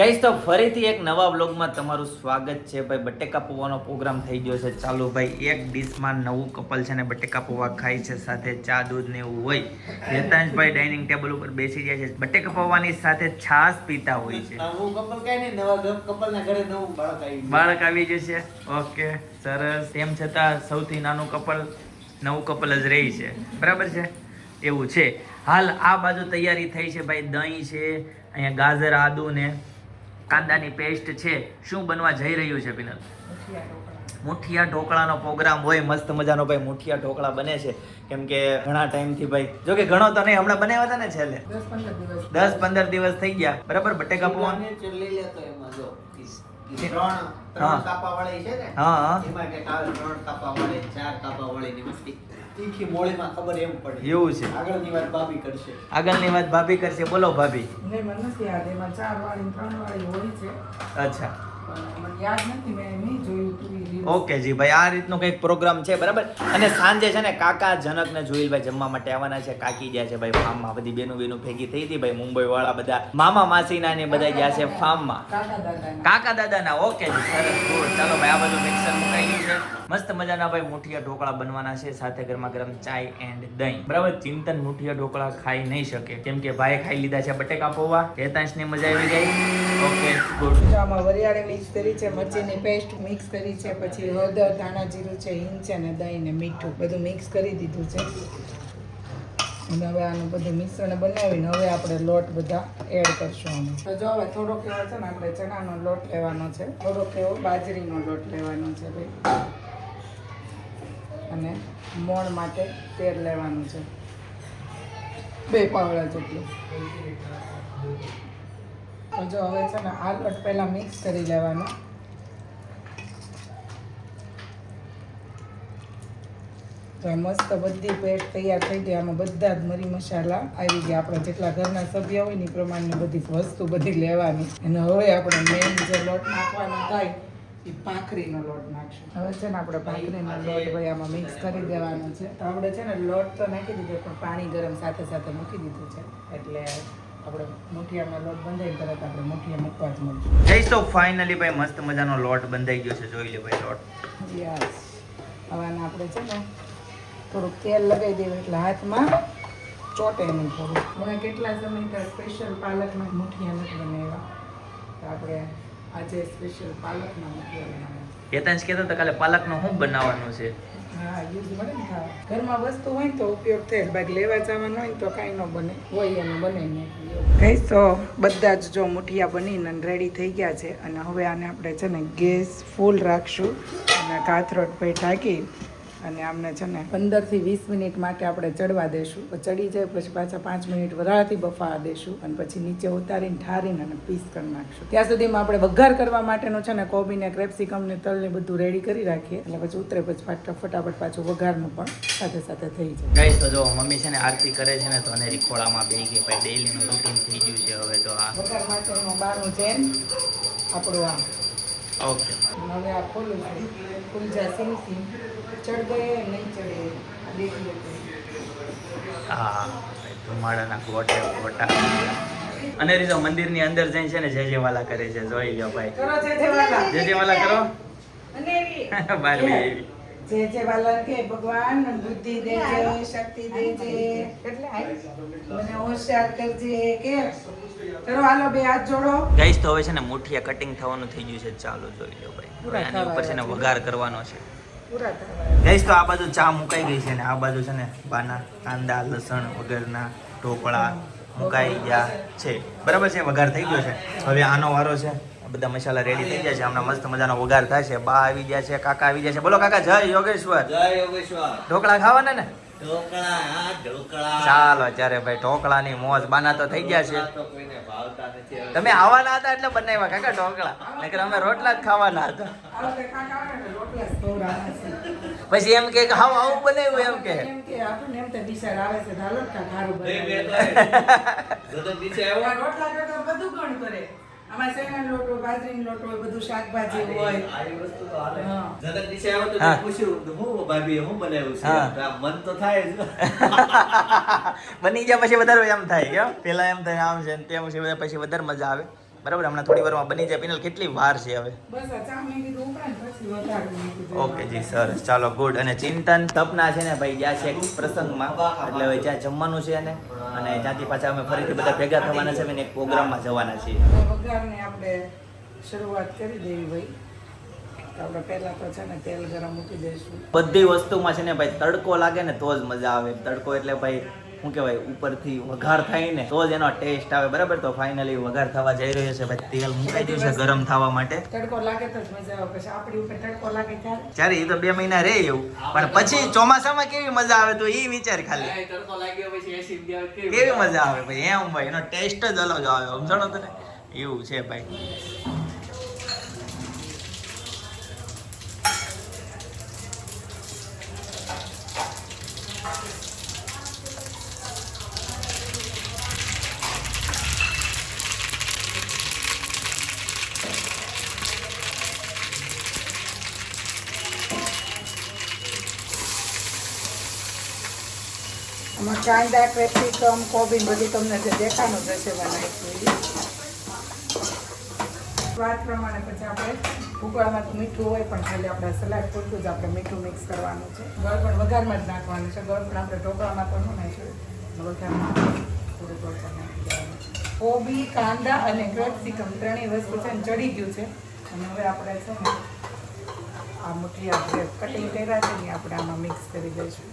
Guys તો ફરીથી એક નવા વ્લોગમાં તમારું સ્વાગત છે ભાઈ. બટેકા પૌવાનો પ્રોગ્રામ થઈ ગયો છે ચાલુ ભાઈ. એક ડીશમાં નવું કપલ છે ને બટેકા પૌવા ખાય છે, સાથે ચા દૂધ ને એવું હોય. હેતાંશભાઈ ડાઇનિંગ ટેબલ ઉપર બેસી ગયા છે, બટેકા પૌવાની સાથે છાશ પીતા હોય છે. નવું કપલ કઈ નહીં, નવા કપલના ઘરે નવું બાળક આવી જશે. ઓકે સરસ. તેમ છતાં સૌથી નાનું કપલ નવું કપલ જ રહી છે, બરાબર છે, એવું છે. હાલ આ બાજુ તૈયારી થઈ છે ભાઈ. દહીં છે, અહીંયા ગાજર આદુ ને કાંદાની પેસ્ટ છે. શું બનવા જઈ રહ્યું છે પિનલ? મુઠિયા ઢોકળાનો પ્રોગ્રામ હોય. મસ્ત મજાનો ભાઈ મુઠિયા ઢોકળા બને છે, કેમ કે ઘણા ટાઈમથી ભાઈ, જો કે ઘણો તો નહીં, હમણાં બનાવ્યા હતા ને છેલ્લે 10-15 દિવસ થઈ ગયા, બરાબર. બટેકા પૌવા ત્રણ કાપા વાળી છે ને, હા એમાં કે 3 કાપા વાળી 4 કાપા વાળી ની મસ્તી તીખી મોળીમાં ખબર એમ પડે. એવું છે. આગળની વાત ભાભી કરશે. આગળની વાત ભાભી કરશે. બોલો ભાભી. મને નથી યાદ, એમાં 4 વાળી 3 વાળી હોય છે. અચ્છા, મને યાદ નથી, મેં નહીં જોયું તું. ઓકે જી ભાઈ, આ રીતનો કંઈક પ્રોગ્રામ છે, બરાબર. અને સાંજે છે ને કાકા જનક ને જોઈલભાઈ જમવા માટે આવવાના છે. કાકી ગયા છે ભાઈ ફાર્મમાં. બધી બેનું ભેગી થઈ હતી ભાઈ, મુંબઈ વાળા બધા મામા માસીના ને બધા ગયા છે ફાર્મમાં. કાકા દાદાના. ઓકે જી, સરસ, ગુડ. ચાલો ભાઈ, આ બધું મિક્સર મુકાઈ ગયું છે. મસ્ત મજાના ભાઈ મુઠિયા ઢોકળા બનવાના છે, સાથે ગરમા ગરમ ચાય એન્ડ દહીં, બરાબર. ચિંતન મુઠિયા ઢોકળા ખાઈ નહીં શકે, કેમ કે ભાઈ ખાઈ લીધા છે બટેકા પૌવા. હેતાંશ ને મજા આવી ગઈ. Okay good. આમાં વરિયાળી મિક્સ કરી છે, મરચીની પેસ્ટ મિક્સ કરી છે, પછી હળદર, ધાણા જીરું છે, હિંગ છે ને દહીં ને મીઠું બધું મિક્સ કરી દીધું છે. અને હવે આનું બધું મિશ્રણ બનાવીને હવે આપણે લોટ બધા એડ કરશું આમાં. તો જો હવે થોડોક એવો છે ને આપણે ચણાનો લોટ લેવાનો છે, થોડોક એવો બાજરીનો લોટ લેવાનો છે ભાઈ, અને મોણ માટે તેલ લેવાનું છે 2 પાવડા જેટલું. તો જો હવે છે ને આ લોટ પહેલાં મિક્સ કરી લેવાનો. તો મસ્ત બધી પેસ્ટ તૈયાર થઈ ગઈ. આમાં બધા જ મરી મસાલા આવી ગયા. આપણા જેટલા ઘરના સભ્ય હોય ને એ પ્રમાણે બધી વસ્તુ બધી લેવાની. અને હવે આપણે મેઇન જે લોટ નાખવાનો થાય એ ભાખરીનો લોટ નાખશું. હવે છે ને આપણે ભાખરીનો લોટ ભાઈ આમાં મિક્સ કરી દેવાનો છે. તો આપણે છે ને લોટ તો નાખી દીધો, પણ પાણી ગરમ સાથે સાથે મૂકી દીધું છે, એટલે આપણે મુઠિયાનો લોટ બંધાઈ તરત આપણે મુઠિયા મૂકવા જ મળશે. જઈશ તો ફાઇનલી ભાઈ મસ્ત મજાનો લોટ બંધાઈ ગયો છે. જોઈ લે ભાઈ લોટ. યસ. હવે આપણે છે ને થોડુંક તેલ લગાવી દેવું એટલે હાથમાં ચોટે નહીં થોડું. મને કેટલા સમયથી સ્પેશિયલ પાલકના મુઠિયા નથી બનાવ્યા, તો આપણે આજે સ્પેશિયલ પાલકના મુઠિયા બનાવ્યા. હેતાંશ કહેતો તો કાલે પાલકનો શું બનાવવાનું છે? હા, યુઝ મળે ને ખાવા. ઘરમાં વસ્તુ હોય તો ઉપયોગ થાય, બાકી લેવા જવાનું હોય તો કાંઈ ન બને, હોય એનું બને નહીં. ગઈ તો બધા જ જો મુઠિયા બનીને રેડી થઈ ગયા છે. અને હવે આને આપણે છે ને ગેસ ફૂલ રાખશું અને કાથરોટ પર ઢાંકી અને આમને છે ને 15 થી 20 મિનિટ માટે આપણે ચડવા દેશું. ચડી જાય પછી પાછા 5 મિનિટ વરાળથી બફાવા દેશું અને પછી નીચે ઉતારીને ઠારીને અને પીસ કરી નાખશું. ત્યાં સુધીમાં આપણે વઘાર કરવા માટેનું છે ને કોબીને, કેપ્સિકમ ને તલ ને બધું રેડી કરી રાખીએ, એટલે પછી ઉતરે પછી ફટાફટ પાછું વઘારનું પણ સાથે સાથે થઈ જાય. ગાઈસ તો જો મમ્મી છે ને આરતી કરે છે ને, તો અને રીખોળામાં બેહી ગઈ ભાઈ. ડેઈલીનું રૂટીન થઈ ગયું છે હવે તો. આ વઘાર માટેનું બારનું છે આપણું આ. ઓકે, હવે આ ખોલું છે, ખુલ જા સીમ સીમ. ચડ ગયે નહીં ચડે, આ દેખી લો. હા ભાઈ, ધુમાડાના ગોટા. અને રીતો મંદિરની અંદર જઈને છે ને જય જયવાલા કરે છે. જોઈ લો ભાઈ. કરો જય જયવાલા. જય જયવાલા કરો. અને એવી બાર એવી જય જયવાલા કે ભગવાન બુદ્ધિ દેજે, શક્તિ દેજે, એટલે મને હોશિયાર કરજે કે. ચલો હાલો, 2 હાથ જોડો. ગાઈસ તો હવે છે ને મુઠિયા કટિંગ થવાનું થઈ ગયું છે. ચાલો જોઈ લો ભાઈ. આની ઉપર છે ને વઘાર કરવાનો છે. પૂરા થવા. ગાઈસ તો આ બાજુ ચા મુકાઈ ગઈ છે ને આ બાજુ છે ને બાના કાંદા લસણ વગરના ઢોકળા મુકાઈ ગયા છે, બરાબર છે. વઘાર થઈ ગયો છે. હવે આનો વારો છે. બધા મસાલા રેડી થઈ ગયા છે. હમણાં મસ્ત મજાનો વઘાર થાય છે. બા આવી ગયા છે, કાકા આવી ગયા છે. બોલો કાકા, જય યોગેશ્વર. જય યોગેશ્વર. ઢોકળા ખાવાના ને? ઢોકળા, હા ઢોકળા. ચાલો ત્યારે ભાઈ, ઢોકળાની મોજ. બાના તો થઈ ગયા છે. તો કોઈને ભાવતા નથી. તમે આવવાના હતા એટલે બનાવ્યા કાકા ઢોકળા, નકર અમે રોટલા જ ખાવાના હતા. હાલો, બે કાકા આવે ને રોટલા જ ખવડાવવાના છે. પછી એમ કે હાવ આવું બનાવ્યું એમ કે. એમ કે આપણને એમ તો બિચાર આવે છે, હાલો ને કાકા હારું બે બનાવે. તો નીચે આવ્યો. રોટલા બધું કોણ કરે? આમાં શેંગાનો લોટ હોય, બાજરીનો લોટ હોય, બધું શાકભાજી હોય. આવી વસ્તુ તો હાલે. હા. જનક નીચે આવ્યો તો હા. મેં પૂછ્યું તો હું ભાભી હું બનાવ્યું છે? હા. તો આ મન તો થાય જ. બની ગયા પછી વધારે એમ થાય કે પેલા એમ થાય આમ છે ને તેમ છે, પછી વધારે મજા આવે. બરાબર, હમણાં થોડી વારમાં બની જાય. પિનલ કેટલી વાર છે હવે? બસ આ ચા મેં કીધું ઉપરાંત પછી વધારવું. ઓકે જી સરસ, ચાલો ગુડ. અને ચિંતન તપના છે ને ભાઈ ગયા છે એક પ્રસંગમાં, એટલે હવે જ્યાં જમવાનું છે ને, અને ત્યાંથી પાછા અમે ફરીથી બધા ભેગા થવાના છે અને એક પ્રોગ્રામમાં જવાના છીએ. તો વઘારને આપણે શરૂઆત કરી દેવી ભાઈ. તો આપણે પહેલા તો છે ને તેલ ગરમ મૂકી દઈશું. બધી વસ્તુમાં છે ને ભાઈ તડકો લાગે ને તો જ મજા આવે. તડકો એટલે ભાઈ શું કહેવાય, ઉપરથી વઘાર થાય ને તો જ એનો ટેસ્ટ આવે. બરાબર, તો ફાઇનલી વઘાર થવા જઈ રહ્યો છે ભાઈ. તેલ મુકાઈ ગયું છે ગરમ થવા માટે. તડકો લાગે તો જ મજા આવે. પછી આપણી ઉપર તડકો લાગે ત્યારે ત્યારે એ તો 2 મહિના રહે એવું, પણ પછી ચોમાસામાં કેવી મજા આવે તો એ વિચાર ખાલી. તડકો લાગ્યો પછી એસી ગયા કેવી મજા આવે ભાઈ, એમ ભાઈ એનો ટેસ્ટ જ અલગ આવે. સમજણો તને? એવું છે ભાઈ. આમાં કાંદા, કેપ્સિકમ, કોબી બધું તમને જે દેખાનું જ હશે બનાવીશું. સ્વાદ પ્રમાણે પછી આપણે ઉકળામાં તો મીઠું હોય, પણ ખાલી આપણે સલાડ પૂરતું જ આપણે મીઠું મિક્સ કરવાનું છે. ગળ પણ વઘારમાં જ નાખવાનું છે. ગળ પણ આપણે ઢોકળામાં તો ન નાખ્યું, વઘારમાં થોડું ગળ પણ નાખી દેવાનું. કોબી, કાંદા અને કેપ્સિકમ ત્રણેય વસ્તુ છે ને ચડી ગયું છે. અને હવે આપણે છે ને આ મુઠિયા જે કટિંગ કર્યા છે ને આપણે આમાં મિક્સ કરી દઈશું.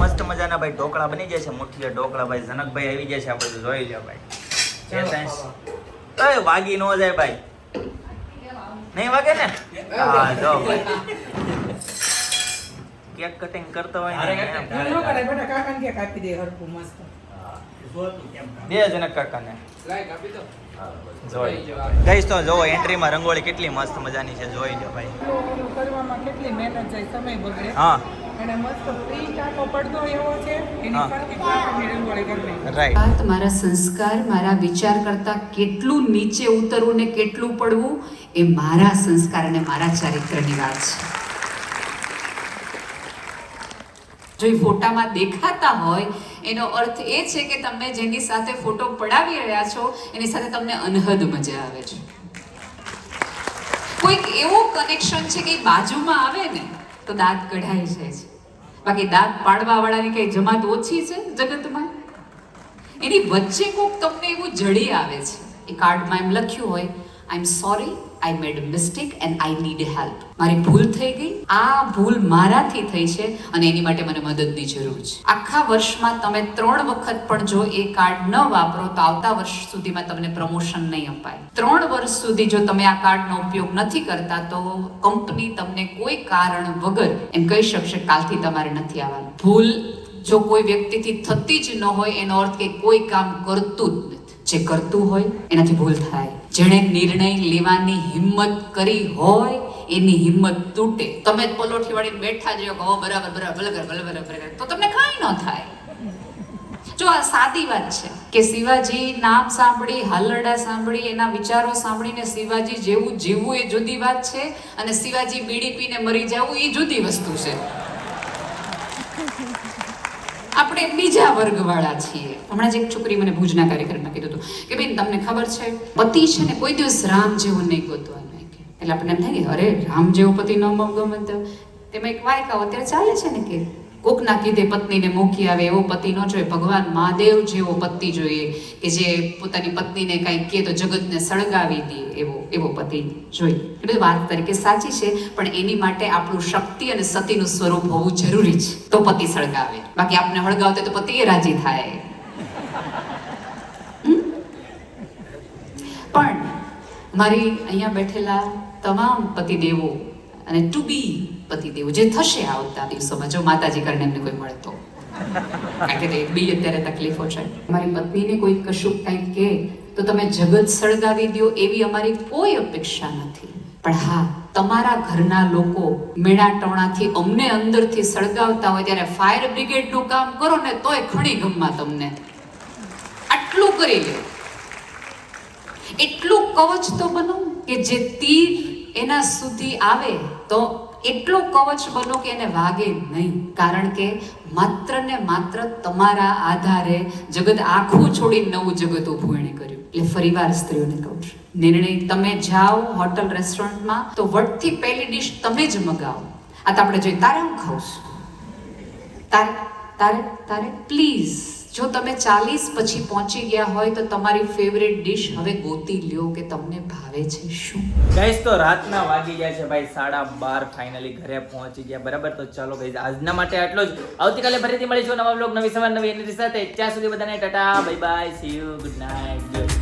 મસ્ત મજાના ભાઈ ઢોકળા બની જાય છે. મુઠિયા ઢોકળા ભાઈ. જનકભાઈ આવી જાય છે, આપણે જોઈ લે ભાઈ. જે સાયન્સ એ વાગી ન જાય ભાઈ, નહીં વાગે ને? હા જો ભાઈ કેક કટિંગ કરતો હોય ને એમ. ન કરે બેટા, કાકાને કેક આપી દે હરખું મસ્ત. બે જનક કાકાને જોઈ ગઈશ તો જો એન્ટ્રીમાં રંગોળી કેટલી મસ્ત મજાની છે, જોઈ લો ભાઈ. ઓલું કરવામાં કેટલી મહેનત જાય, સમય બગડે. હા અને મસ્ત ફ્રી ટાંકો પડતો એવો છે, એની હા. ફરતી કાકાની રંગોળી કરી. રાઈટ. વાત મારા સંસ્કાર, મારા વિચાર કરતા કેટલું નીચે ઉતરવું ને કેટલું પડવું એ મારા સંસ્કાર અને મારા ચારિત્રની વાત છે. જો એ ફોટામાં દેખાતા હોય એનો અર્થ એ છે કે તમે જેની સાથે ફોટો પડાવી રહ્યા છો એની સાથે તમને અનહદ મજા આવે છે. કોઈક એવું કનેક્શન છે કે બાજુમાં આવે ને તો દાંત કઢાઈ જાય છે. બાકી દાંત પાડવા વાળાની કઈ જમાત ઓછી છે જગતમાં? એની વચ્ચે કોક તમને એવું જડી આવે છે. એ કાર્ડમાં એમ લખ્યું હોય, I am sorry, I made a mistake and I need help. મારી ભૂલ થઈ ગઈ, આ ભૂલ મારાથી થઈ છે અને એની માટે મને મદદની જરૂર છે. આખા વર્ષમાં તમે 3 વખત પણ જો એ કાર્ડ ન વાપરો તો આવતા વર્ષ સુધીમાં તમને પ્રમોશન નહીં અપાય. 3 વર્ષ સુધી જો તમે આ કાર્ડનો ઉપયોગ નથી કરતા તો કંપની તમને કોઈ કારણ વગર એમ કહી શકશે કાલથી તમારે નથી આવવાનું. ભૂલ જો કોઈ વ્યક્તિથી થતી જ ન હોય એનો અર્થ કે કોઈ કામ કરતું જ નથી. જે કરતું હોય એનાથી ભૂલ થાય. જેણે નિર્ણય લેવાની હિંમત કરી હોય એની હિંમત તૂટે. તમે જ પલોઠી વાળીને બેઠા જ રહો કે બરાબર બરાબર બરાબર તો તમને કાંઈ ન થાય. જો આ સાદી વાત છે કે શિવાજી નામ સાંભળી, હાલરડા સાંભળી, એના વિચારો સાંભળીને શિવાજી જેવું જીવવું એ જુદી વાત છે અને શિવાજી બીડી પીને મરી જવું એ જુદી વસ્તુ છે. આપણે બીજા વર્ગવાળા છીએ. હમણાં જ એક છોકરી મને ભુજના કાર્યક્રમમાં કીધું હતું કે બેન તમને ખબર છે પતિ છે ને કોઈ દિવસ રામ જેવો નહીં ગોતવાનો. એટલે આપણને એમ થાય કે અરે રામ જેવો પતિ ન ગમે તો તેમાં એક વાયકાઓ અત્યારે ચાલે છે ને કે કોકના કીધે પત્નીને મૂકી આવે એવો પતિ ન જોઈએ. ભગવાન મહાદેવ જેવો પતિ જોઈએ કે જે પોતાની પત્નીને કાંઈ કહે તો જગતને સળગાવી દે એવો પતિ જોઈએ. એ બધી વાત તરીકે સાચી છે, પણ એની માટે આપણું શક્તિ અને સતીનું સ્વરૂપ હોવું જરૂરી છે તો પતિ સળગાવે. બાકી આપણે હળગાવતે તો પતિ એ રાજી થાય. પણ મારી અહીંયા બેઠેલા તમામ પતિદેવો અને ટુ બી પતિદેવો જે થશે આવતા દિવસોમાં, જો માતાજી કરીને એમને કોઈ મળતો, કારણ કે બી અત્યારે તકલીફો છે. મારી પત્નીને કોઈ કશું કંઈક કહે તો તમે જગત સળગાવી દો એવી અમારી કોઈ અપેક્ષા નથી. પણ હા, તમારા ઘરના લોકો મેણા ટોણાથી અમને અંદરથી સળગાવતા હોય ત્યારે ફાયર બ્રિગેડનું કામ કરો ને તોય ખણી ગમમાં તમને આટલું કરી લે. એટલું કવચ તો બનો કે જે તીર એના સુધી આવે તો એટલો કવચ બનો કે એને વાગે નહીં, કારણ કે માત્ર ને માત્ર તમારા આધારે જગત આખું છોડીને નવું જગત ઊભું એણે કર્યું. એટલે ફરીવાર સ્ત્રીઓને કહું છું, નિર્ણય તમે જાઓ હોટલ રેસ્ટોરન્ટમાં તો વટથી પહેલી ડીશ તમે જ મગાવો. આ તો આપણે જોઈએ તારે હું ખાઉં છું, તારે તારે તારે પ્લીઝ. જો તમે 40 પછી પહોંચી ગયા હોય તો તમારી ફેવરેટ ડિશ હવે ગોતી લ્યો કે તમને ભાવે છે શું. ગાઈસ તો રાતના વાગી ગયા છે ભાઈ 12:30, ફાઇનલી ઘરે પહોંચી ગયા. બરાબર, તો ચાલો ગાઈસ આજના માટે આટલો જ. આવતીકાલે ફરીથી મળીશું નવા બ્લોગ, નવી સવાર, નવી એનર્જી સાથે. ત્યાં સુધી બધાને Tata, bye bye, C you, good night.